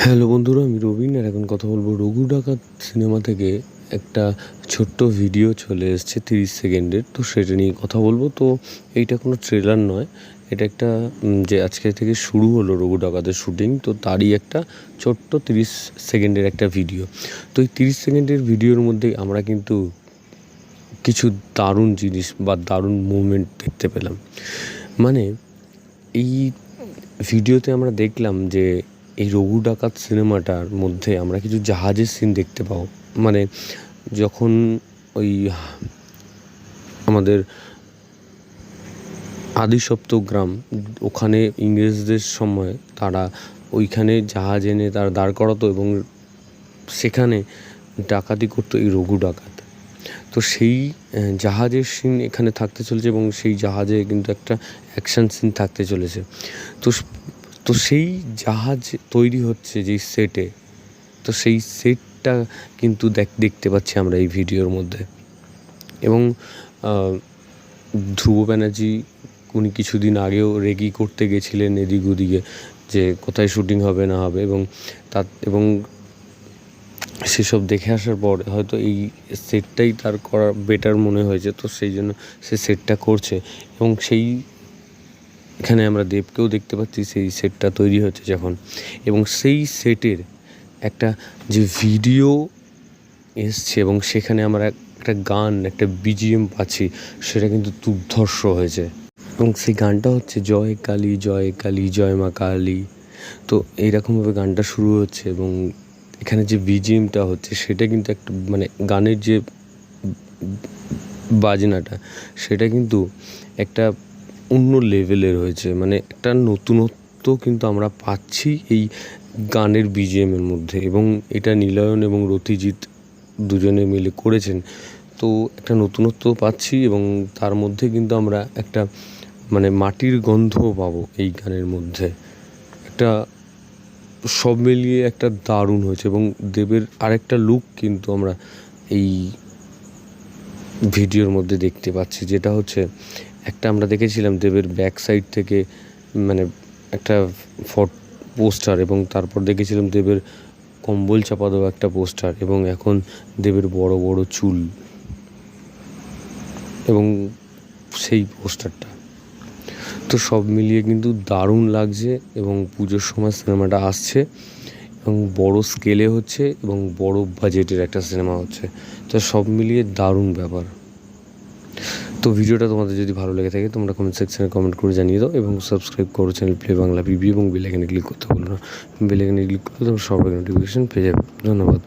Hello বন্ধুরা, আমি রবিন আর এখন কথা বলবো রঘু ডাকাত সিনেমা থেকে একটা ছোট্ট ভিডিও চলে এসেছে 30 সেকেন্ডের। তো সেটা নিয়ে কথা বলবো। তো এইটা কোনো ট্রেলার নয়, এটা একটা যে আজকে থেকে শুরু হলো রঘু ডাকাতের শ্যুটিং, তো তারই একটা ছোট্ট 30 সেকেন্ডের একটা ভিডিও। তো এই 30 সেকেন্ডের ভিডিওর মধ্যে আমরা কিন্তু কিছু দারুণ জিনিস বা দারুণ মুভমেন্ট দেখতে পেলাম। মানে এই ভিডিওতে আমরা দেখলাম যে এই রঘু ডাকাত সিনেমাটার মধ্যে আমরা কিছু জাহাজের সিন দেখতে পাবো। মানে যখন ওই আমাদের আদিসপ্তগ্রাম ওখানে ইংরেজদের সময় তারা ওইখানে জাহাজ এনে তারা দাঁড় করাতো এবং সেখানে ডাকাতি করতো এই রঘু ডাকাত। তো সেই জাহাজের সিন এখানে থাকতে চলেছে এবং সেই জাহাজে কিন্তু একটা অ্যাকশান সিন থাকতে চলেছে। তো তো সেই জাহাজ তৈরি হচ্ছে যেই সেটে, তো সেই সেটটা কিন্তু দেখতে পাচ্ছি আমরা এই ভিডিওর মধ্যে। এবং ধ্রুব ব্যানার্জি উনি কিছুদিন আগেও রেগি করতে গেছিলেন এদিক ওদিকে যে কোথায় শ্যুটিং হবে না হবে, এবং সেসব দেখে আসার পর হয়তো এই সেটটাই তার করা বেটার মনে হয়েছে, তো সেই জন্য সে সেটটা করছে। এবং এখানে আমরা দেবকেও দেখতে পাচ্ছি সেই সেটটা তৈরি হচ্ছে যখন, এবং সেই সেটের একটা যে ভিডিও এসছে এবং সেখানে আমরা একটা গান, একটা বিজিএম পাচ্ছি, সেটা কিন্তু দুর্ধর্ষ হয়েছে। এবং সেই গানটা হচ্ছে জয় কালী জয় কালী জয় মা কালী। তো এইরকমভাবে গানটা শুরু হচ্ছে এবং এখানে যে বিজিএমটা হচ্ছে সেটা কিন্তু একটা মানে গানের যে বাজনাটা সেটা কিন্তু একটা অন্য লেভেলের হয়েছে। মানে একটা নতুনত্ব কিন্তু আমরা পাচ্ছি এই গানের বিজিএমের মধ্যে, এবং এটা নীলায়ন এবং রথিজিৎ দুজনে মিলে করেছেন। তো একটা নতুনত্ব পাচ্ছি এবং তার মধ্যে কিন্তু আমরা একটা মানে মাটির গন্ধও পাবো এই গানের মধ্যে। একটা সব মিলিয়ে একটা দারুণ হয়েছে। এবং দেবের আরেকটা লুক কিন্তু আমরা এই ভিডিওর মধ্যে দেখতে পাচ্ছি, যেটা হচ্ছে একটা আমরা দেখেছিলাম দেবের ব্যাক সাইড থেকে মানে একটা পোস্টার, এবং তারপর দেখেছিলাম দেবের কম্বল চাপা দেওয়া একটা পোস্টার, এবং এখন দেবের বড় বড় চুল এবং সেই পোস্টারটা। তো সব মিলিয়ে কিন্তু দারুণ লাগছে এবং পুজোর সময় সিনেমাটা আসছে এবং বড় স্কেলে হচ্ছে এবং বড় বাজেটের একটা সিনেমা হচ্ছে। তো সব মিলিয়ে দারুণ ব্যাপার। তো ভিডিওটা তোমাদের যদি ভালো লেগে থাকে তোমরা কমেন্ট সেকশনে কমেন্ট করে জানিয়ে দাও এবং সাবস্ক্রাইব করো চ্যানেল প্লে বাংলা পিবি, এবং বেল আইকনে ক্লিক করতে ভুলো না। বেল আইকনে ক্লিক করলে তোমরা সবাই নোটিফিকেশন পেয়ে যাবে। ধন্যবাদ।